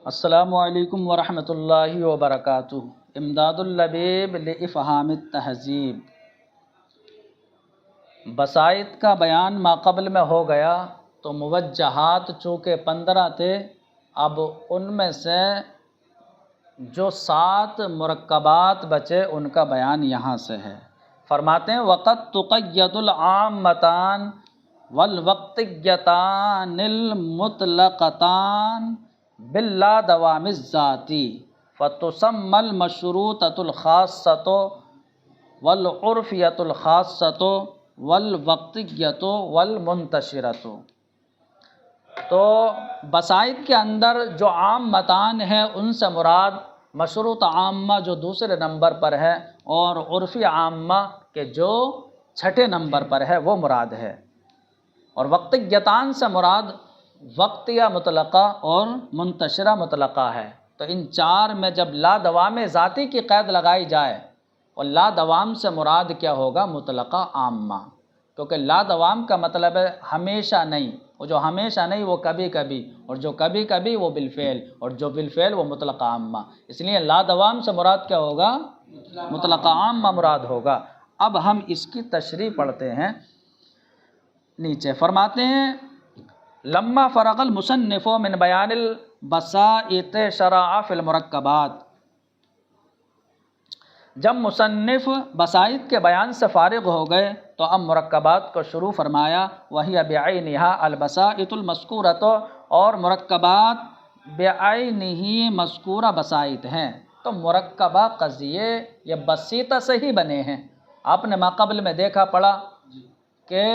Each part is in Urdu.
السلام علیکم ورحمۃ اللہ وبرکاتہ۔ امداد اللبیب لافہام التہذیب۔ بسائط کا بیان ماقبل میں ہو گیا تو موجہات چونکہ 15 تھے، اب ان میں سے جو 7 مرکبات بچے ان کا بیان یہاں سے ہے۔ فرماتے ہیں وقد تقید العامتان والوقتیتان المطلقتان باللا دوام الذاتی فتسمى المشروطۃ الخاصۃ والعرفیۃ الخاصۃ والوقتیۃ والمنتشرۃ۔ تو بسائط کے اندر جو عام متان ہیں ان سے مراد مشروط عامہ جو دوسرے نمبر پر ہے اور عرفی عامہ کے جو چھٹے نمبر پر ہے وہ مراد ہے، اور وقتیتان سے مراد وقتیہ مطلقہ اور منتشرہ مطلقہ ہے۔ تو ان 4 میں جب لا دوام ذاتی کی قید لگائی جائے، اور لا دوام سے مراد کیا ہوگا؟ مطلقہ عامہ، کیونکہ لا دوام کا مطلب ہے ہمیشہ نہیں، وہ جو ہمیشہ نہیں وہ کبھی کبھی، اور جو کبھی کبھی وہ بالفعل، اور جو بالفعل وہ مطلقہ عامہ۔ اس لیے لا دوام سے مراد کیا ہوگا؟ مطلقہ عامہ مراد ہوگا۔ اب ہم اس کی تشریح پڑھتے ہیں۔ نیچے فرماتے ہیں لما فرغ المصنف من بیان البسائط شرع فی المرکبات۔ جب مصنف بسائط کے بیان سے فارغ ہو گئے تو اب مرکبات کو شروع فرمایا۔ وہی بعینھا البسائط المذکورۃ، اور مرکبات بعینہ مذکورہ بسائط ہیں۔ تو مرکبہ قضیے یہ بسیطہ سے ہی بنے ہیں۔ آپ نے ماقبل میں دیکھا پڑھا کہ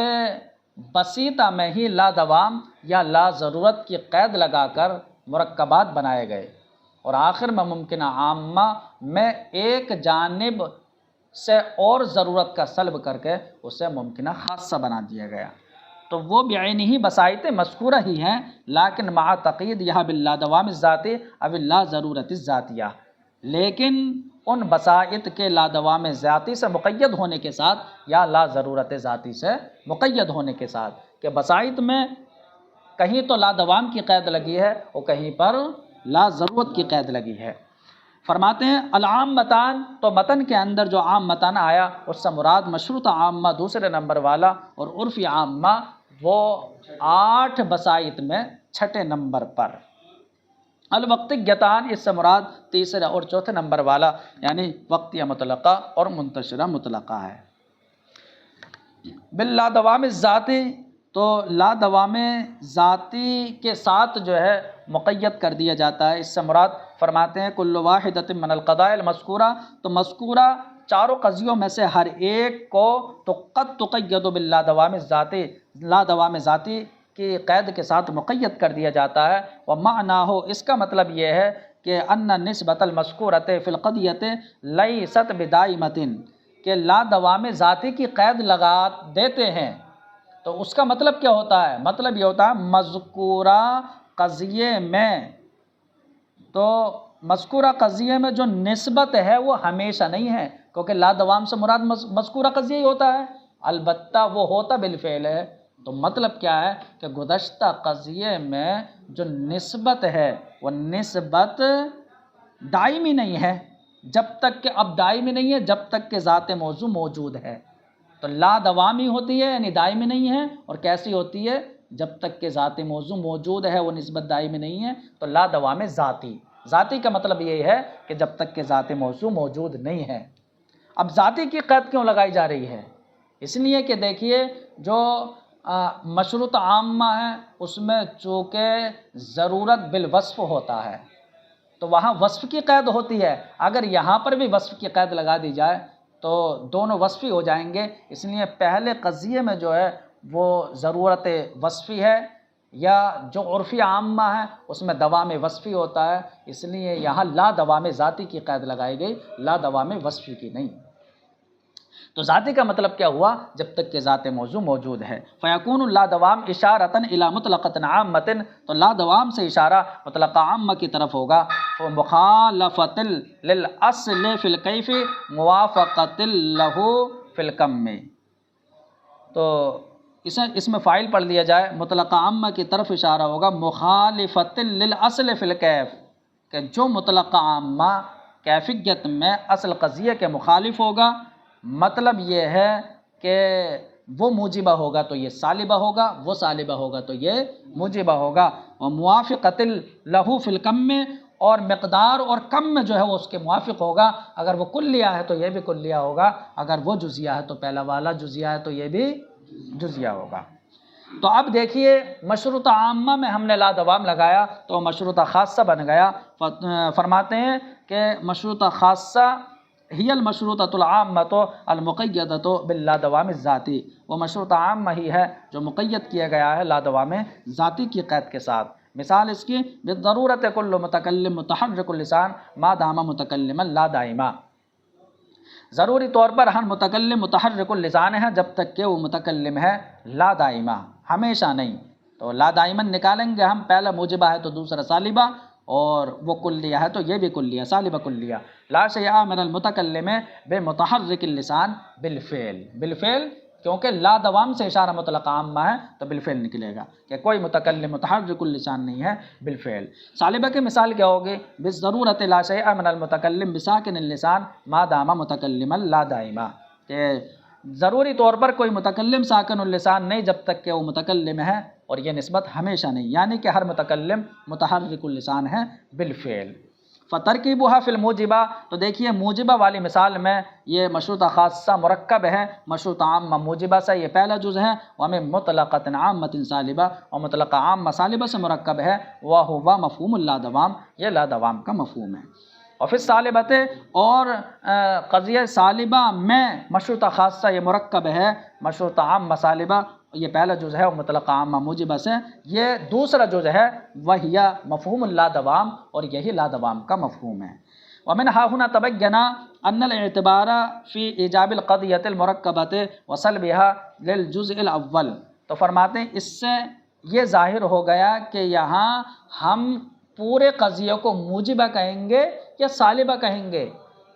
بسیطہ میں ہی لا دوام یا لا ضرورت کی قید لگا کر مرکبات بنائے گئے، اور آخر میں ممکنہ عامہ میں ایک جانب سے اور ضرورت کا سلب کر کے اسے ممکنہ خاصہ بنا دیا گیا۔ تو وہ بعینہ بسائط مذکورہ ہی ہیں، لیکن مع تقید یہاں باللا دوام الذاتی او لا ضرورت الذاتیہ، لیکن ان بسائط کے لا دوام ذاتی سے مقید ہونے کے ساتھ یا لا ضرورت ذاتی سے مقید ہونے کے ساتھ، کہ بسائط میں کہیں تو لا دوام کی قید لگی ہے اور کہیں پر لا ضرورت کی قید لگی ہے۔ فرماتے ہیں العام متان، تو متن کے اندر جو عام متان آیا اس سے مراد مشروط عامہ دوسرے نمبر والا، اور عرفی عامہ وہ 8 بسائط میں چھٹے نمبر پر۔ الوقتیتان، اس سے مراد تیسرے اور چوتھے نمبر والا یعنی وقتیہ مطلقہ اور منتشرہ مطلقہ ہے۔ باللا دوام الذاتی، تو لا دوام ذاتی کے ساتھ جو ہے مقید کر دیا جاتا ہے۔ اس سے مراد فرماتے ہیں کل واحدۃ من القضاء المذکورہ، تو مذکورہ 4 قضیوں میں سے ہر ایک کو تو قد تقید باللا دوام الذاتی، لا دوام ذاتی کی قید کے ساتھ مقید کر دیا جاتا ہے۔ ومعناہ، اس کا مطلب یہ ہے کہ ان نسبۃ المذکورۃ فی القضیۃ لیست بدائمۃ، کہ لا دوام ذاتی کی قید لگا دیتے ہیں تو اس کا مطلب کیا ہوتا ہے؟ مطلب یہ ہوتا ہے مذکورہ قضیے میں، تو مذکورہ قضیے میں جو نسبت ہے وہ ہمیشہ نہیں ہے، کیونکہ لا دوام سے مراد مذکورہ قضیہ ہی ہوتا ہے، البتہ وہ ہوتا بالفعل ہے۔ تو مطلب کیا ہے کہ گزشتہ قضیے میں جو نسبت ہے وہ نسبت دائمی نہیں ہے، جب تک کہ اب دائمی نہیں ہے جب تک کہ ذات موضوع موجود ہے۔ تو لا دوامی ہوتی ہے یعنی دائمی نہیں ہے، اور کیسی ہوتی ہے؟ جب تک کہ ذات موضوع موجود ہے وہ نسبت دائمی نہیں ہے، تو لا دوام ذاتی۔ ذاتی کا مطلب یہ ہے کہ جب تک کہ ذات موضوع موجود نہیں ہے۔ اب ذاتی کی قید کیوں لگائی جا رہی ہے؟ اس لیے کہ دیکھیے جو مشروط عامہ ہے اس میں چونکہ ضرورت بالوصف ہوتا ہے تو وہاں وصف کی قید ہوتی ہے، اگر یہاں پر بھی وصف کی قید لگا دی جائے تو دونوں وصفی ہو جائیں گے۔ اس لیے پہلے قضیے میں جو ہے وہ ضرورت وصفی ہے، یا جو عرفی عامہ ہے اس میں دوام وصفی ہوتا ہے، اس لیے یہاں لا دوام ذاتی کی قید لگائی گئی، لا دوام وصفی کی نہیں۔ تو ذاتی کا مطلب کیا ہوا؟ جب تک کہ ذات موضوع موجود ہے۔ فیکون لا دوام اشارۃ الی مطلقۃ عامۃ، تو لا دوام سے اشارہ مطلقہ عامہ کی طرف ہوگا۔ مخالفۃ للاصل فی الکیف موافقۃ لہ فی الکم، تو اس میں فاعل پڑھ لیا جائے، مطلقہ عامہ کی طرف اشارہ ہوگا، مخالفۃ للاصل فی الکیف، کہ جو مطلق عامہ کیفیت میں اصل قضیے کے مخالف ہوگا، مطلب یہ ہے کہ وہ موجبہ ہوگا تو یہ سالبہ ہوگا، وہ سالبہ ہوگا تو یہ موجبہ ہوگا، اور موافقۃ لہو فی الکم میں، اور مقدار اور کم میں جو ہے وہ اس کے موافق ہوگا۔ اگر وہ کلیہ ہے تو یہ بھی کلیہ ہوگا، اگر وہ جزیہ ہے تو پہلا والا جزیہ ہے تو یہ بھی جزیہ ہوگا۔ تو اب دیکھیے مشروطہ عامہ میں ہم نے لا دوام لگایا تو مشروطہ خاصہ بن گیا۔ فرماتے ہیں کہ مشروطہ خاصہ ہی المشروطۃ العامۃ المقیدۃ باللا دوام الذاتی، وہ مشروطہ عامہ ہی ہے جو مقید کیا گیا ہے لا دوام ذاتی کی قید کے ساتھ۔ مثال اس کی بالضرورت کل متکلم متحرک اللسان ما دام متکلما لا دائما، ضروری طور پر ہر متکلم متحرک اللسان ہے جب تک کہ وہ متکلم ہے لا دائما، ہمیشہ نہیں۔ تو لا دائما نکالیں گے ہم، پہلا موجبہ ہے تو دوسرا سالبہ، اور وہ کلیہ ہے تو یہ بھی کلیہ، سالبہ کلیہ۔ لا شیء من المتکلم بمتحرک اللسان بالفعل، بالفعل کیونکہ لا دوام سے اشارہ مطلق عامہ ہے تو بالفعل نکلے گا کہ کوئی متکلم متحرک اللسان نہیں ہے بالفعل۔ سالبہ کی مثال کیا ہوگی؟ بالضرورت لا شیء من المتکلم بساکن اللسان ما دام متکلما لا دائما، کہ ضروری طور پر کوئی متکلم ساکن اللسان نہیں جب تک کہ وہ متکلم ہے، اور یہ نسبت ہمیشہ نہیں، یعنی کہ ہر متکلم متحرک اللسان ہے بالفعل۔ فترکیبها فی الموجبہ، تو دیکھیے موجبہ والی مثال میں یہ مشروطہ خاصہ مرکب ہے مشروطہ عامہ موجبہ سے، یہ پہلا جز ہے، ومن مطلقۃ عامۃ سالبہ، اور مطلقہ عامہ سالبہ سے مرکب ہے، وہو مفہوم اللا دوام، یہ لا دوام کا مفہوم ہے۔ اور پھر سالبت، اور قضیہ سالبہ میں مشروطہ خاصہ یہ مرکب ہے مشروطہ عامہ سالبہ، یہ پہلا جز ہے، اور مطلقہ عامہ موجبہ سے یہ دوسرا جز ہے، وہی مفہوم اللا دوام، اور یہی لا دوام کا مفہوم ہے۔ ومن ها هنا تبین ان الاعتبار فی ایجاب القضیۃ المرکبۃ وسلبها للجزء الاول، تو فرماتے ہیں اس سے یہ ظاہر ہو گیا کہ یہاں ہم پورے قضیے کو موجبہ کہیں گے یا سالبہ کہیں گے۔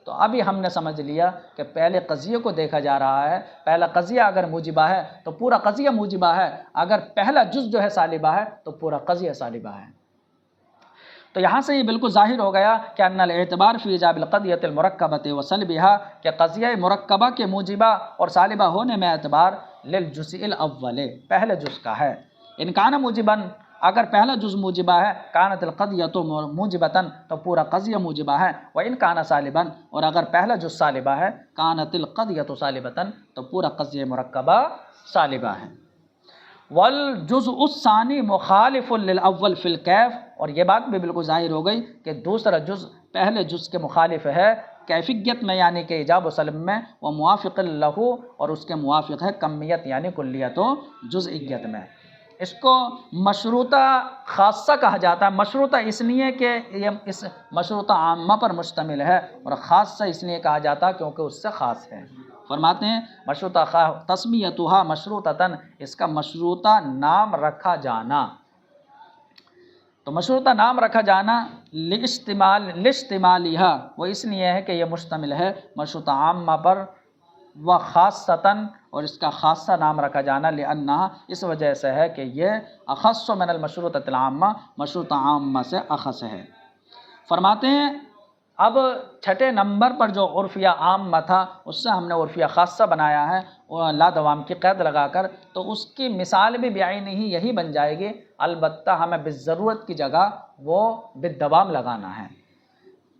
تو ابھی ہم نے سمجھ لیا کہ پہلے قضیے کو دیکھا جا رہا ہے، پہلا قضیہ اگر موجبہ ہے تو پورا قضیہ موجبہ ہے، اگر پہلا جز جو ہے سالبہ ہے تو پورا قضیہ سالبہ ہے۔ تو یہاں سے یہ بالکل ظاہر ہو گیا کہ ان الاعتبار فی ایجاب القضیۃ المرکبۃ وسلبها، کہ قضیہ مرکبہ کے موجبہ اور سالبہ ہونے میں اعتبار للجزء الاول، پہلے جز کا ہے۔ ان کان موجبا، اگر پہلا جز موجبہ ہے، کانت القضیۃ موجبۃ، تو پورا قضیہ موجبہ ہے، وان کان سالبا، اور اگر پہلا جز سالبہ ہے، کانت القضیۃ سالبۃ، تو پورا قضیہ مرکبہ سالبہ ہے۔ والجزء الثانی مخالف للاول فی الکیف، اور یہ بات بھی بالکل ظاہر ہو گئی کہ دوسرا جز پہلے جز کے مخالف ہے کیفیت میں، یعنی کہ ایجاب و سلب میں، وہ موافق لہو، اور اس کے موافق ہے کمیت یعنی کلیت و جزئیت میں۔ اس کو مشروطہ خاصہ کہا جاتا ہے، مشروطہ اس لیے کہ یہ اس مشروطہ عامہ پر مشتمل ہے، اور خاصہ اس لیے کہا جاتا ہے کیونکہ اس سے خاص ہے۔ فرماتے ہیں مشروطہ تسمیتها مشروطتاً، اس کا مشروطہ نام رکھا جانا، تو مشروطہ نام رکھا جانا لاستعمالها، وہ اس لیے ہے کہ یہ مشتمل ہے مشروطہ عامہ پر، و خاصتاً، اور اس کا خاصہ نام رکھا جانا لأنہا، اس وجہ سے ہے کہ یہ اخص من المشروطۃ العامہ، مشروطہ عامہ سے اخص ہے۔ فرماتے ہیں اب چھٹے نمبر پر جو عرفیہ عامہ تھا اس سے ہم نے عرفیہ خاصہ بنایا ہے لا دوام کی قید لگا کر، تو اس کی مثال بھی بعینہ ہی یہی بن جائے گی، البتہ ہمیں بالضرورت کی جگہ وہ بالدوام لگانا ہے۔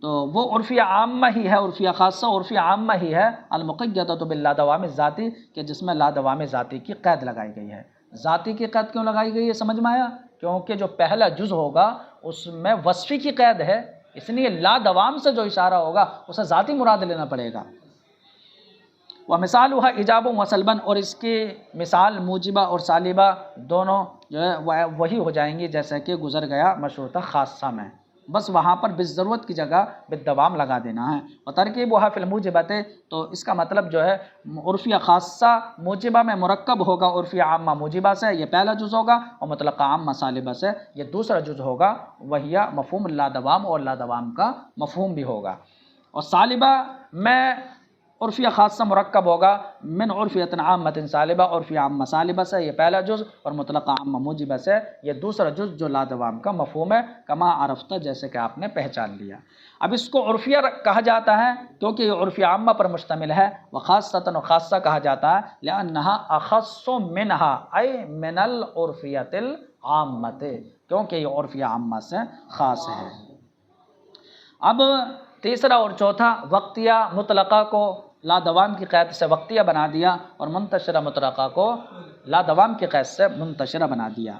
تو وہ عرفیہ عامہ ہی ہے، عرفیہ خاصہ عرفیہ عامہ ہی ہے، المقیدۃ باللا دوام الذاتی، کہ جس میں لا دوام ذاتی کی قید لگائی گئی ہے۔ ذاتی کی قید کیوں لگائی گئی ہے سمجھ میں آیا؟ کیونکہ جو پہلا جز ہوگا اس میں وصفی کی قید ہے، اس لیے لا دوام سے جو اشارہ ہوگا اسے ذاتی مراد لینا پڑے گا۔ ومثالها ایجاب و سلبا، اور اس کی مثال موجبہ اور سالبہ دونوں جو ہے وہی ہو جائیں گی جیسا کہ گزر گیا مشروطہ خاصہ میں، بس وہاں پر بالضرورت کی جگہ بالدوام لگا دینا ہے۔ وترکیبها فی الموجبۃ، تو اس کا مطلب جو ہے عرفیہ خاصہ موجبہ میں مرکب ہوگا عرفیہ عامہ موجبہ سے، یہ پہلا جز ہوگا، اور مطلقہ عامہ سالبہ سے یہ دوسرا جز ہوگا، وہی مفہوم لا دوام، اور لا دوام کا مفہوم بھی ہوگا۔ اور سالبہ میں عرفیہ خاصہ مرکب ہوگا من عرفیت عامۃ سالبہ، عرفیہ عامہ سالبہ سے، یہ پہلا جز، اور مطلقہ عامہ موجبہ سے یہ دوسرا جز جو لادوام کا مفہوم ہے، کما عرفتہ جیسے کہ آپ نے پہچان لیا۔ اب اس کو عرفیہ کہا جاتا ہے کیونکہ یہ عرفیہ عامہ پر مشتمل ہے، وخاصۃً و خاصہ کہا جاتا ہے لأنہا اخص منہا ای من العرفیۃ العامۃ، کیونکہ یہ عرفیہ عامہ سے خاص ہے۔ اب تیسرا اور چوتھا، وقتیہ مطلقہ کو لادوام کی قید سے وقتیہ بنا دیا، اور منتشرہ مطلقہ کو لادوام کی قید سے منتشرہ بنا دیا۔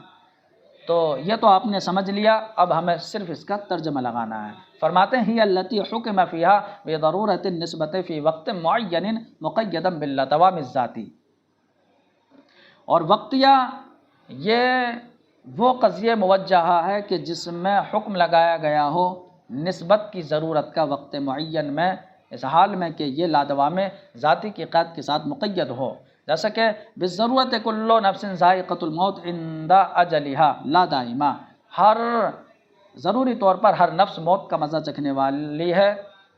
تو یہ تو آپ نے سمجھ لیا، اب ہمیں صرف اس کا ترجمہ لگانا ہے۔ فرماتے ہیں ہی التی حکم فیہا بضرورۃ النسبۃ فی وقت معین مقیدا باللادوام الذاتی، اور وقتیہ یہ وہ قضیہ موجہ ہے کہ جس میں حکم لگایا گیا ہو نسبت کی ضرورت کا وقت معین میں، اس حال میں کہ یہ لادوام ذاتی کی قید کے ساتھ مقید ہو، جیسا کہ بالضرورت کل نفس ذائقۃ الموت عند اجلھا لا دائمہ، ہر ضروری طور پر ہر نفس موت کا مزہ چکھنے والی ہے،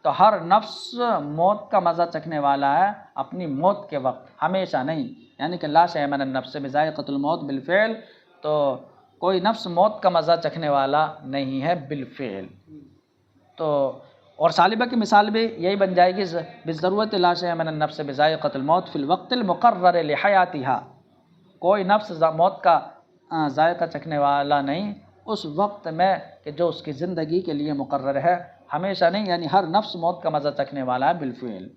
تو ہر نفس موت کا مزہ چکھنے والا ہے اپنی موت کے وقت، ہمیشہ نہیں، یعنی کہ لا شیء من النفس بذائقۃ الموت بالفعل، تو کوئی نفس موت کا مزہ چکھنے والا نہیں ہے بالفعل۔ تو اور سالبہ کی مثال بھی یہی بن جائے گی، بالضرورت لا شیء من النفس بذائقۃ الموت فی الوقت المقرر لحیاتھا، کوئی نفس موت کا ذائقہ چکھنے والا نہیں اس وقت میں کہ جو اس کی زندگی کے لیے مقرر ہے، ہمیشہ نہیں، یعنی ہر نفس موت کا مزہ چکھنے والا ہے بالفعل۔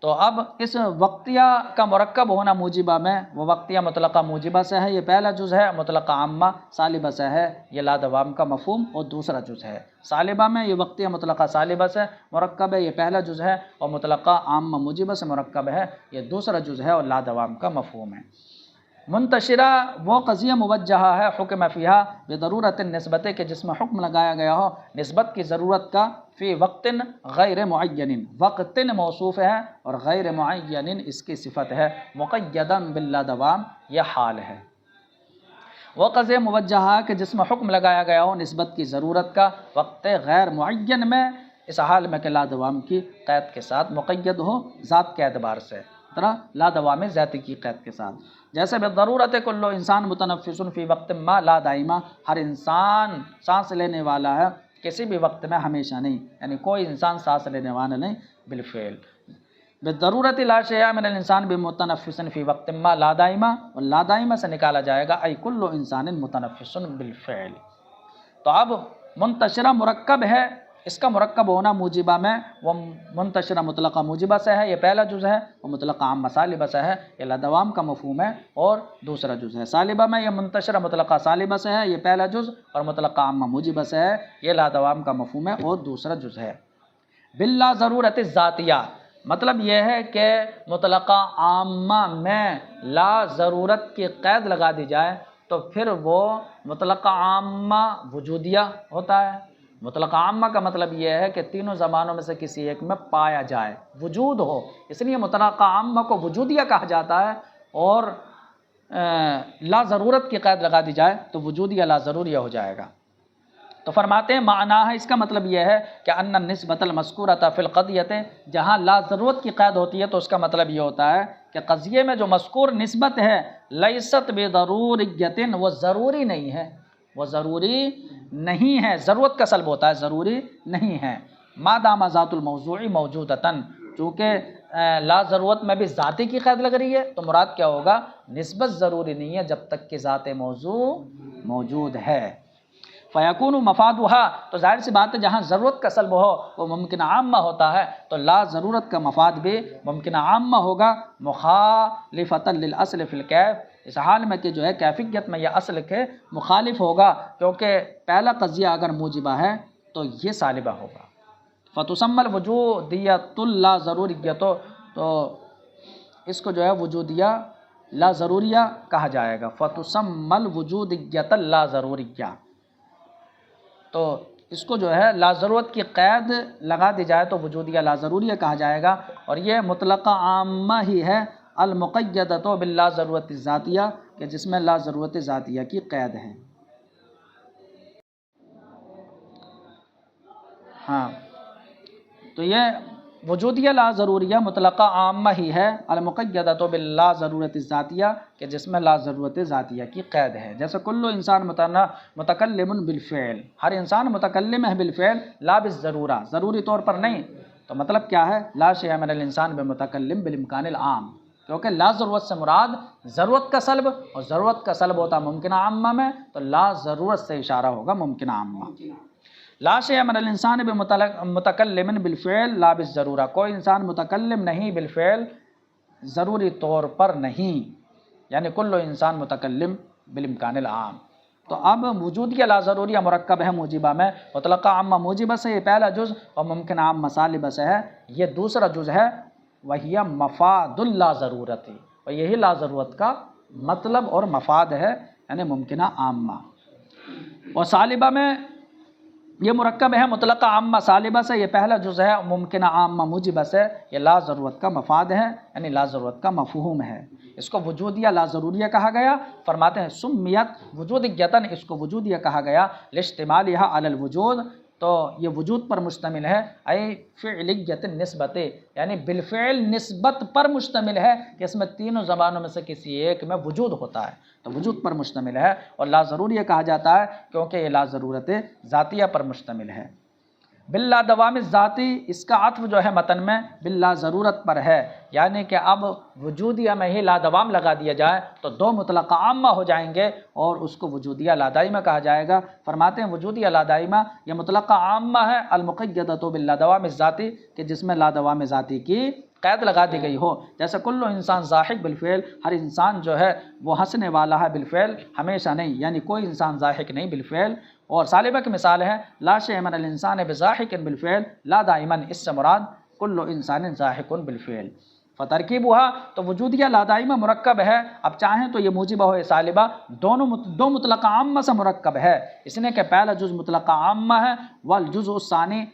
تو اب اس وقتیہ کا مرکب ہونا موجبہ میں، وہ وقتیہ مطلقہ موجبہ سے ہے، یہ پہلا جز ہے، مطلقہ عامہ سالبہ سے ہے، یہ لادوام کا مفہوم، اور دوسرا جز ہے سالبہ میں، یہ وقتیہ مطلقہ سالبہ سے مرکب ہے، یہ پہلا جز ہے، اور مطلقہ عامہ موجبہ سے مرکب ہے، یہ دوسرا جز ہے، اور لادوام کا مفہوم ہے۔ منتشرہ وہ قضیہ موجہ ہے حکم فیہا بضرورت النسبۃ کہ جس میں حکم لگایا گیا ہو نسبت کی ضرورت کا، فی وقت غیر معین، وقت موصوف ہے اور غیر معین اس کی صفت ہے، مقیدا باللادوام یہ حال ہے۔ وہ قضیہ موجہ ہے کہ جس میں حکم لگایا گیا ہو نسبت کی ضرورت کا وقت غیر معین میں، اس حال میں کہ لادوام کی قید کے ساتھ مقید ہو ذات کے اعتبار سے، طرح لادوام ذاتی کی قید کے ساتھ، جیسے بالضرورت کل انسان متنفس فی وقت ما لا دائمہ، ہر انسان سانس لینے والا ہے کسی بھی وقت میں ہمیشہ نہیں، یعنی کوئی انسان سانس لینے والا نہیں بالفعل۔ بالضرورت لا شیء من الانسان بمتنفس فی وقت ما لا دائمہ، اور لا دائمہ سے نکالا جائے گا ای کل انسان متنفس بالفعل۔ تو اب منتشرہ مرکب ہے، اس کا مرکب ہونا موجبہ میں، وہ منتشرہ مطلقہ موجبہ سے ہے، یہ پہلا جز ہے، وہ مطلقہ عامہ سالبہ سے ہے، یہ لادوام کا مفہوم ہے، اور دوسرا جز ہے سالبہ میں، یہ منتشرہ مطلقہ سالبہ سے ہے، یہ پہلا جز، اور مطلقہ عامہ موجبہ سے ہے، یہ لادوام کا مفہوم ہے، اور دوسرا جز ہے۔ باللا ضرورت الذاتیہ، مطلب یہ ہے کہ مطلقہ عامہ میں لا ضرورت کی قید لگا دی جائے تو پھر وہ مطلقہ عامہ وجودیہ ہوتا ہے۔ مطلقہ عامہ کا مطلب یہ ہے کہ تینوں زمانوں میں سے کسی ایک میں پایا جائے، وجود ہو، اس لیے مطلقہ عامہ کو وجودیہ کہا جاتا ہے، اور لا ضرورت کی قید لگا دی جائے تو وجودیہ لا ضروریہ ہو جائے گا۔ تو فرماتے ہیں معنی ہے، اس کا مطلب یہ ہے کہ ان النسبۃ المذکورۃ فی القضیۃ، جہاں لا ضرورت کی قید ہوتی ہے تو اس کا مطلب یہ ہوتا ہے کہ قضیے میں جو مذکور نسبت ہے لیست بضروریۃ، وہ ضروری نہیں ہے، وہ ضروری نہیں ہے، ضرورت کا سلب ہوتا ہے، ضروری نہیں ہے، ما دام ذات الموضوع موجودتاً، چونکہ لا ضرورت میں بھی ذاتی کی قید لگ رہی ہے تو مراد کیا ہوگا، نسبت ضروری نہیں ہے جب تک کہ ذات موضوع موجود ہے۔ فیکون مفادها، تو ظاہر سی بات ہے جہاں ضرورت کا سلب ہو وہ ممکن عامہ ہوتا ہے، تو لا ضرورت کا مفاد بھی ممکن عامہ ہوگا، مخالفۃ للاصل فی الکیف، اس حال میں کہ جو ہے کیفیت میں یہ اصل کے مخالف ہوگا، کیونکہ پہلا قضیہ اگر موجبہ ہے تو یہ سالبہ ہوگا۔ فتسمى الوجودیۃ اللا ضروریۃ، تو اس کو جو ہے وجودیہ لا ضروریہ کہا جائے گا، فتسمى الوجودیۃ اللا ضروریہ، تو اس کو جو ہے لا ضرورت کی قید لگا دی جائے تو وجودیہ لا ضروریہ کہا جائے گا، اور یہ مطلقہ عامہ ہی ہے، المقیدۃ باللا ضرورت الذاتیہ، کہ جس میں لا ضرورت ذاتیہ کی قید ہے۔ ہاں، تو یہ وجودیہ لا ضروریہ مطلقہ عامہ ہی ہے، المقیدہ تو باللا ضرورت ذاتیہ کہ جس میں لا ضرورت ذاتیہ کی قید ہے. جیسے کل انسان متکلم بالفعل، ہر انسان متکلم ہے بالفعل لا بالضرورہ، ضروری طور پر نہیں. تو مطلب کیا ہے؟ لا شیء من الانسان بمتکلم بالامکان العام، کیونکہ لا ضرورت سے مراد ضرورت کا سلب، اور ضرورت کا سلب ہوتا ممکنہ عامہ میں، تو لا ضرورت سے اشارہ ہوگا ممکنہ عامہ. لا شیء من الانسان بمتکلم بالفعل لا بالضرورہ، کوئی انسان متکلم نہیں بالفعل ضروری طور پر نہیں، یعنی کل انسان متکلم بالامکان العام. تو اب وجودیہ لا ضروریہ مرکب ہے موجبہ میں، مطلقہ عامہ موجبہ سے یہ پہلا جز، اور ممکن عام مسالبہ سے ہے یہ دوسرا جز ہے. وہی مفاد لا ضرورت، اور یہی لا ضرورت کا مطلب اور مفاد ہے، یعنی ممکنہ عامہ. اور سالبہ میں یہ مرکب ہے مطلقہ عامہ سالبہ سے، یہ پہلا جز ہے، ممکنہ عامہ موجبہ سے یہ لا ضرورت کا مفاد ہے، یعنی لا ضرورت کا مفہوم ہے. اس کو وجودیہ لا ضروریہ کہا گیا. فرماتے ہیں سمیت وجودیتاً، اس کو وجودیہ کہا گیا لاشتمالھا علی الوجود، تو یہ وجود پر مشتمل ہے، ای فعلیت نسبت، یعنی بالفعل نسبت پر مشتمل ہے کہ اس میں تینوں زبانوں میں سے کسی ایک میں وجود ہوتا ہے، تو وجود پر مشتمل ہے. اور لا ضروریہ کہا جاتا ہے کیونکہ یہ لا ضرورت ذاتیہ پر مشتمل ہے. باللا دوام ذاتی، اس کا عطف جو ہے متن میں باللا ضرورت پر ہے، یعنی کہ اب وجودیہ میں ہی لا دوام لگا دیا جائے تو دو مطلقہ عامہ ہو جائیں گے اور اس کو وجودیہ لا دائمہ کہا جائے گا. فرماتے ہیں وجودیہ لا دائمہ یہ مطلقہ عامہ ہے، المقیدہ باللا دوام ذاتی کہ جس میں لا دوام ذاتی کی قید لگا دی گئی ہو. جیسے کل انسان ضاحک بالفعل، ہر انسان جو ہے وہ ہنسنے والا ہے بالفعل، ہمیشہ نہیں، یعنی کوئی انسان ضاحک نہیں بالفعل. اور سالبہ کی مثال ہے لا شیء من الانسان بضاحک بالفعل لا دائما، اس سے مراد کل انسان ضاحک بالفعل. فترکیبها، تو وجودیہ لا دائمہ مرکب ہے، اب چاہیں تو یہ موجبہ ہو یا سالبہ، دو مطلقہ عامہ سے مرکب ہے، اس نے کہ پہلا جز مطلقہ عامہ ہے، والجزء الثانی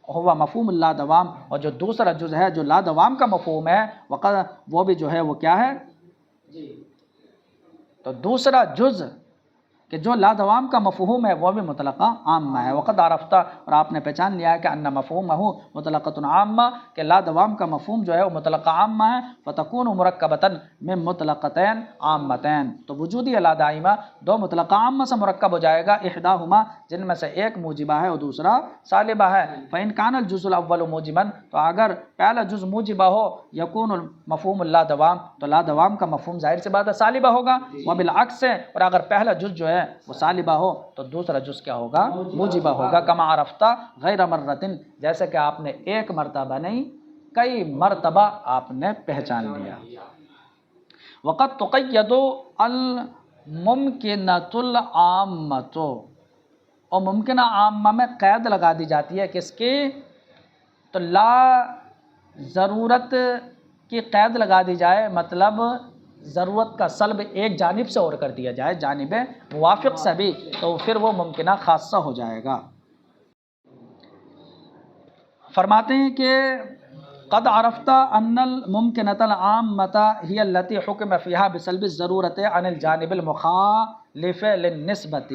ہوا مفہوم لا دوام، اور جو دوسرا جز ہے جو لا دوام کا مفہوم ہے وہ بھی جو ہے وہ کیا ہے، تو دوسرا جز کہ جو لا دوام کا مفہوم ہے وہ بھی مطلقہ عامہ ہے. وقد عرفتہ، اور آپ نے پہچان لیا ہے کہ ان مفہومہ مطلقۃ عامہ، کہ لا دوام کا مفہوم جو ہے وہ مطلقہ عامہ ہے. فتکون مرکبۃ من مطلقتین عامتین، تو وجودی لا دائمہ دو مطلقہ عامہ سے مرکب ہو جائے گا، احداہما جن میں سے ایک موجبہ ہے اور دوسرا سالبہ ہے. فإن کان الجزء الاول موجبا، تو اگر پہلا جز موجبہ ہو، یکون مفہوم لا دوام، تو لا دوام کا مفہوم ظاہر سی بات ہے سالبہ ہوگا. وبالعکس، اور اگر پہلا جز جو ہے وہ سالبہ ہو تو دوسرا جز کیا ہوگا، موجبہ ہوگا. کما عرفتہ غیر مرتن، جیسے کہ آپ نے ایک مرتبہ نہیں کئی مرتبہ آپ نے پہچان لیا. وقد تقید الممکنۃ العامۃ، اور ممکنہ عامہ میں قید لگا دی جاتی ہے کس کی، تو لا ضرورت کی قید لگا دی جائے، مطلب ضرورت کا سلب ایک جانب سے اور کر دیا جائے، جانب موافق سے بھی، تو پھر وہ ممکنہ خاصہ ہو جائے گا. فرماتے ہیں کہ قد عرفت ان الممکنۃ العامۃ ہی التی حکم فیہا بسلب الضرورت عن الجانب المخالف للنسبۃ،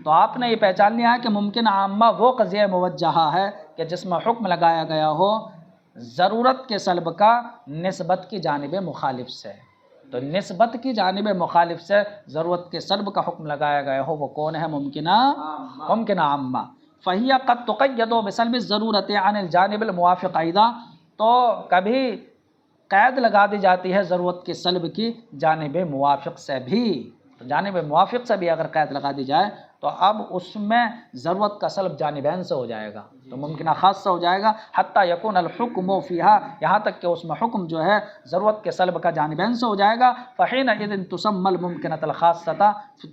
تو آپ نے یہ پہچان لیا ہے کہ ممکن عامہ وہ قضیہ موجہہ ہے کہ جس میں حکم لگایا گیا ہو ضرورت کے سلب کا نسبت کی جانب مخالف سے. تو نسبت کی جانب مخالف سے ضرورت کے سلب کا حکم لگایا گیا ہو وہ کون ہے، ممکنہ عامہ. فہی قد تقید بسلب الضرورت عن الجانب الموافق ایضا، تو کبھی قید لگا دی جاتی ہے ضرورت کے سلب کی جانب موافق سے بھی. تو جانب موافق سے بھی اگر قید لگا دی جائے تو اب اس میں ضرورت کا سلب جانبین سے ہو جائے گا، تو ممکنہ خاصہ ہو جائے گا. حتی یکون الحکم فیہا، یہاں تک کہ اس میں حکم جو ہے ضرورت کے سلب کا جانبین سے ہو جائے گا. فحینئذ تسمی الممکنۃ الخاصۃ،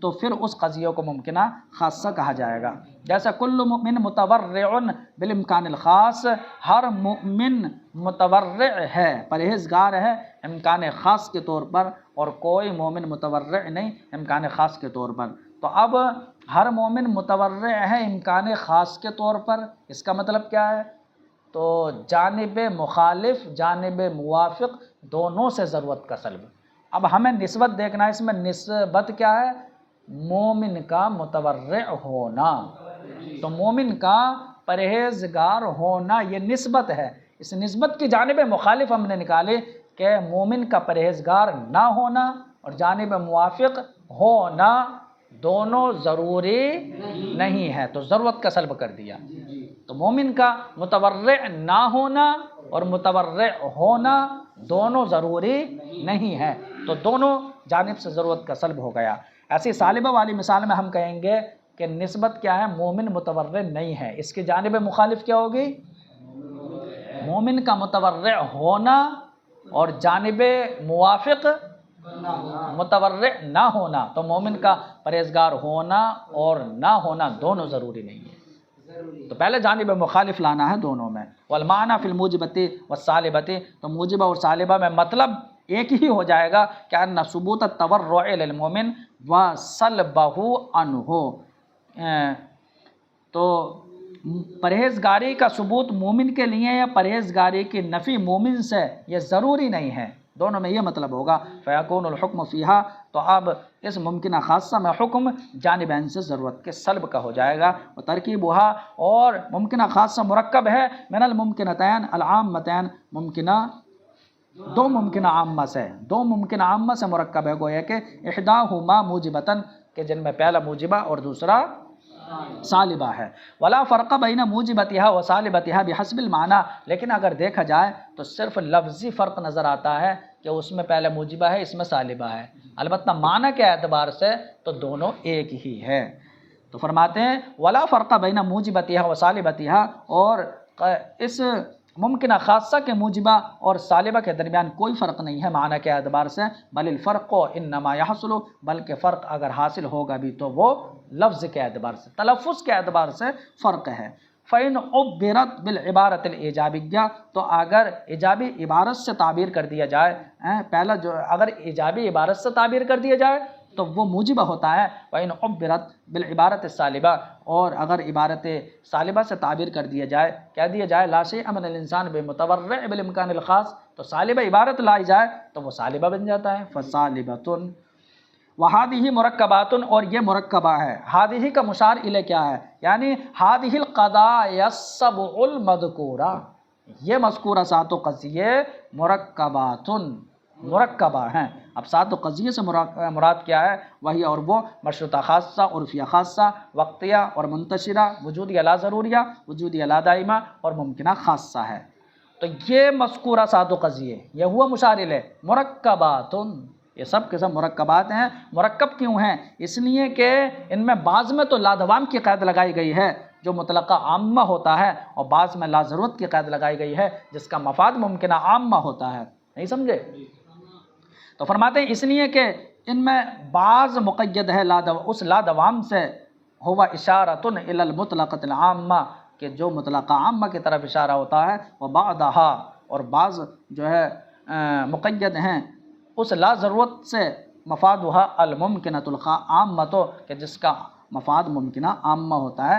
تو پھر اس قضیے کو ممکنہ خاصہ کہا جائے گا. جیسا کل مؤمن متورع بالامکان الخاص، ہر مؤمن متورع ہے، پرہیزگار ہے امکان خاص کے طور پر، اور کوئی مومن متورع نہیں امکان خاص کے طور پر. تو اب ہر مومن متورع ہے امکان خاص کے طور پر، اس کا مطلب کیا ہے، تو جانب مخالف جانب موافق دونوں سے ضرورت کا سلب. اب ہمیں نسبت دیکھنا ہے، اس میں نسبت کیا ہے، مومن کا متورع ہونا، تو مومن کا پرہیزگار ہونا یہ نسبت ہے. اس نسبت کی جانب مخالف ہم نے نکالے کہ مومن کا پرہیزگار نہ ہونا اور جانب موافق ہونا دونوں ضروری نہیں ہے، تو ضرورت کا سلب کر دیا۔ تو مومن کا متورع نہ ہونا اور متورع ہونا دونوں ضروری نہیں ہے، تو دونوں جانب سے ضرورت کا سلب ہو گیا۔ ایسی سالبہ والی مثال میں ہم کہیں گے کہ نسبت کیا ہے، مومن متورع نہیں ہے، اس کی جانب مخالف کیا ہوگی، مومن کا متورع ہونا اور جانب موافق متورع نہ ہونا، تو مومن کا پرہیزگار ہونا اور نہ ہونا دونوں ضروری نہیں ہے، تو پہلے جانب مخالف لانا ہے دونوں میں۔ والمعنی فی الموجبۃ والسالبۃ، تو موجبہ اور سالبہ میں مطلب ایک ہی ہو جائے گا کہ ان ثبوت التورع للمومن وسلبہ عنہ، تو پرہیزگاری کا ثبوت مومن کے لیے یا پرہیزگاری کی نفی مومن سے یہ ضروری نہیں ہے، دونوں میں یہ مطلب ہوگا۔ فیکون الحکم فیہا، تو اب اس ممکنہ خاصہ میں حکم جانبین سے ضرورت کے سلب کا ہو جائے گا۔ وترکیبہا، اور ممکنہ خاصہ مرکب ہے من الممکنتین العامتین، ممکنہ دو ممکنہ عامہ سے، دو ممکنہ عامہ سے مرکب ہے، گویا کہ احداہما موجبتاً، کہ جن میں پہلا موجبہ اور دوسرا سالبہ ہے۔ ولا فرق بین موجبتها و سالبتها بحسب المعنی، لیکن اگر دیکھا جائے تو صرف لفظی فرق نظر آتا ہے کہ اس میں پہلے موجبہ ہے، اس میں سالبہ ہے، البتہ معنی کے اعتبار سے تو دونوں ایک ہی ہے۔ تو فرماتے ہیں ولا فرق بین موجبتها و سالبتها، اور اس ممکنہ خاصہ کے موجبہ اور سالبہ کے درمیان کوئی فرق نہیں ہے معنی کے اعتبار سے، بل الفرق انما يحصل، بلکہ فرق اگر حاصل ہوگا بھی تو وہ لفظ کے اعتبار سے، تلفظ کے اعتبار سے فرق ہے۔ فَإِنْ عُبِّرَتْ بِالْعِبَارَةِ الْإِيجَابِيَّةِ، تو اگر ایجابی عبارت سے تعبیر کر دیا جائے، پہلا جو اگر ایجابی عبارت سے تعبیر کر دیا جائے تو وہ موجبہ ہوتا ہے۔ وَإِنْ عُبِّرَتْ بِالْعِبَارَةِ السَّالِبَةِ، اور اگر عبارت سالبہ سے تعبیر کر دیا جائے، کہہ دیا جائے لا شیء من الانسان بمتورع بالامکان الخاص، تو سالبہ عبارت لائی جائے تو وہ سالبہ بن جاتا ہے، فَصَالِبَةٌ۔ وَهَذِهِ مُرَكَّبَاتٌ، اور یہ مرکبہ ہے، ہادِهِ کا مشار الیہ کیا ہے، یعنی هَذِهِ الْقَضَایَا السَّبْعُ الْمَذْکُورَةُ، یہ مذکورہ سات و قضیے مرکباتن، مرکبہ ہیں۔ اب سات و قضیے سے مراد کیا ہے، وہی اور وہ مشروطہ خاصہ، عرفیہ خاصہ، وقتیہ اور منتشرہ، وجودیہ لا ضروریہ، وجودیہ لا دائمہ اور ممکنہ خاصہ ہے۔ تو یہ مذکورہ سات و قضیے، یہ ہوا مشار الیہ، مرکباتن، یہ سب کے سب مرکبات ہیں۔ مرکب کیوں ہیں؟ اس لیے کہ ان میں بعض میں تو لادوام کی قید لگائی گئی ہے جو مطلقہ عامہ ہوتا ہے، اور بعض میں لا ضرورت کی قید لگائی گئی ہے جس کا مفاد ممکنہ عامہ ہوتا ہے، نہیں سمجھے؟ تو فرماتے ہیں اس لیے کہ ان میں بعض مقید ہے اس لادوام سے، ہوا اشارۃ الی المطلقۃ العامہ، کہ جو مطلقہ عامہ کی طرف اشارہ ہوتا ہے، وبعضھا، اور بعض جو ہے مقید ہیں اس لا ضرورت سے، مفادھا الممکنۃ العامۃ، کہ جس کا مفاد ممکنہ عامہ ہوتا ہے،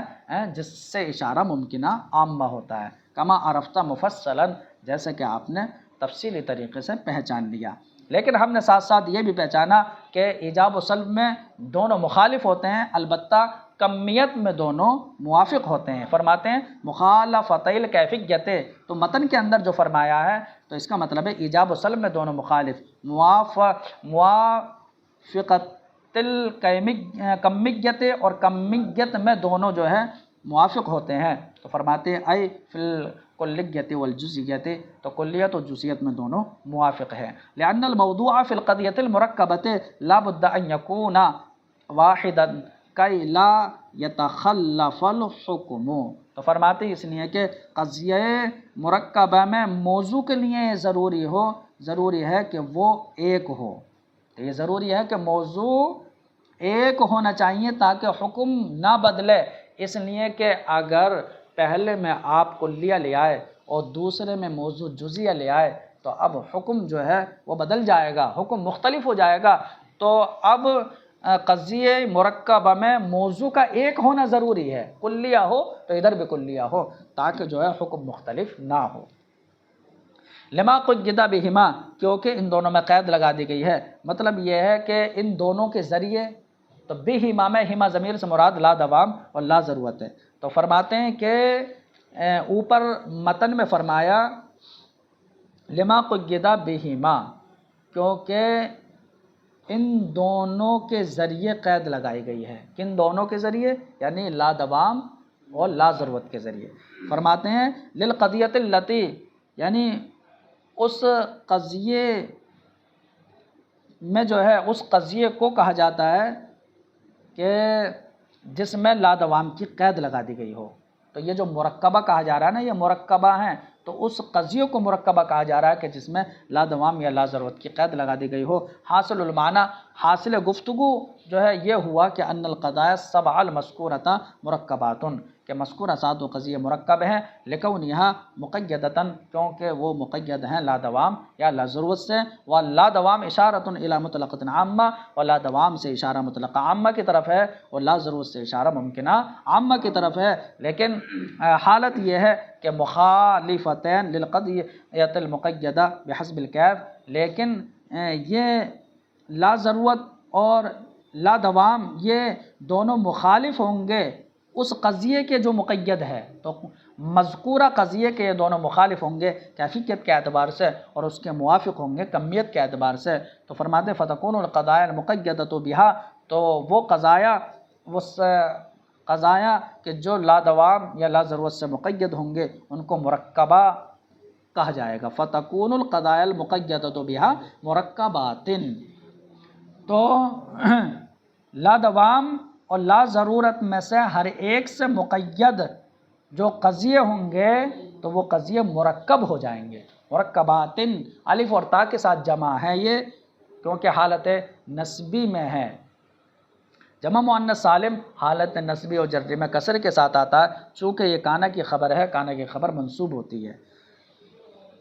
جس سے اشارہ ممکنہ عامہ ہوتا ہے، کما عرفتہ مفصلا، جیسے کہ آپ نے تفصیلی طریقے سے پہچان لیا۔ لیکن ہم نے ساتھ ساتھ یہ بھی پہچانا کہ ایجاب و سلب میں دونوں مخالف ہوتے ہیں، البتہ کمیت میں دونوں موافق ہوتے ہیں۔ فرماتے ہیں مخالفتِ الکیفیت، تو متن کے اندر جو فرمایا ہے تو اس کا مطلب ہے ایجاب و سلب میں دونوں مخالف، موافقت الکمیت، اور کمیت میں دونوں جو ہے موافق ہوتے ہیں۔ تو فرماتے ہیں اے فی الکلیت والجزیت، تو کلیت و جزیت میں دونوں موافق ہیں۔ لأن الموضوع فی القضیۃ المرکبۃ لا بد ان یکون واحدا کی لا یتخلف الحکم، تو فرماتے ہیں اس لیے کہ قضیہ مرکبہ میں موضوع کے لیے ضروری ہے کہ وہ ایک ہو، تو یہ ضروری ہے کہ موضوع ایک ہونا چاہیے تاکہ حکم نہ بدلے، اس لیے کہ اگر پہلے میں آپ کلیہ لے آئے اور دوسرے میں موضوع جزیہ لے آئے تو اب حکم جو ہے وہ بدل جائے گا، حکم مختلف ہو جائے گا۔ تو اب قضیہ مرکبہ میں موضوع کا ایک ہونا ضروری ہے، کلیہ ہو تو ادھر بھی کلیہ ہو، تاکہ جو ہے حکم مختلف نہ ہو۔ لما قید بہما، کیونکہ ان دونوں میں قید لگا دی گئی ہے، مطلب یہ ہے کہ ان دونوں کے ذریعے، تو بہما میں ہما ضمیر سے مراد لا دوام اور لا ضرورت ہے۔ تو فرماتے ہیں کہ اوپر متن میں فرمایا لما قیدا بہما، کیونکہ ان دونوں کے ذریعے قید لگائی گئی ہے۔ کن دونوں کے ذریعے؟ یعنی لا دوام اور لا ضرورت کے ذریعے۔ فرماتے ہیں للقضیۃ التی، یعنی اس قضیے میں جو ہے اس قضیے کو کہا جاتا ہے کہ جس میں لا دوام کی قید لگا دی گئی ہو۔ تو یہ جو مرکبہ کہا جا رہا ہے نا، یہ مرکبہ ہیں، تو اس قضیے کو مرکبہ کہا جا رہا ہے کہ جس میں لا دوام یا لا ضرورت کی قید لگا دی گئی ہو۔ حاصل المعنی، حاصل گفتگو جو ہے یہ ہوا کہ ان القضایا السبع المذکورۃ مرکبات، کہ مذکورہ سات و قضیے مرکب ہیں، لکونہا مقیدۃ، کیونکہ وہ مقید ہیں لا دوام یا لا ضرورت سے، ولا دوام اشارۃ الی مطلقۃ عامہ، اور لا دوام سے اشارہ مطلقہ عامہ کی طرف ہے، اور لا ضرورت سے اشارہ ممکنہ عامہ کی طرف ہے۔ لیکن حالت یہ ہے کہ مخالفتین للقضیۃ المقیدہ بحسب الکیف، لیکن یہ لا ضرورت اور لا دوام یہ دونوں مخالف ہوں گے اس قضیے کے جو مقید ہے، تو مذکورہ قضیے کے یہ دونوں مخالف ہوں گے کیفیت کے اعتبار سے، اور اس کے موافق ہوں گے کمیت کے اعتبار سے۔ تو فرماتے فتکون القضایا المقیدۃ بہا، تو وہ قضایا کہ جو لا دوام یا لا ضرورت سے مقید ہوں گے ان کو مرکبہ کہا جائے گا۔ فتکون القضایا المقیدۃ بہا مرکبات، تو لا دوام اور لا ضرورت میں سے ہر ایک سے مقید جو قضیے ہوں گے تو وہ قضیے مرکب ہو جائیں گے۔ مرکبات، الف اور تا کے ساتھ جمع ہے یہ، کیونکہ حالت نسبی میں ہے۔ جمع مؤنث سالم حالت نسبی اور جری میں کسر کے ساتھ آتا ہے، چونکہ یہ کانا کی خبر ہے، کانا کی خبر منصوب ہوتی ہے،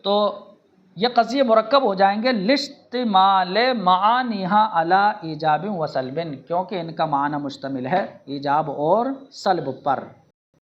تو یہ قضیے مرکب ہو جائیں گے لاشتمال معانیہا علی ایجاب و سلب، کیونکہ ان کا معنی مشتمل ہے ایجاب اور سلب پر۔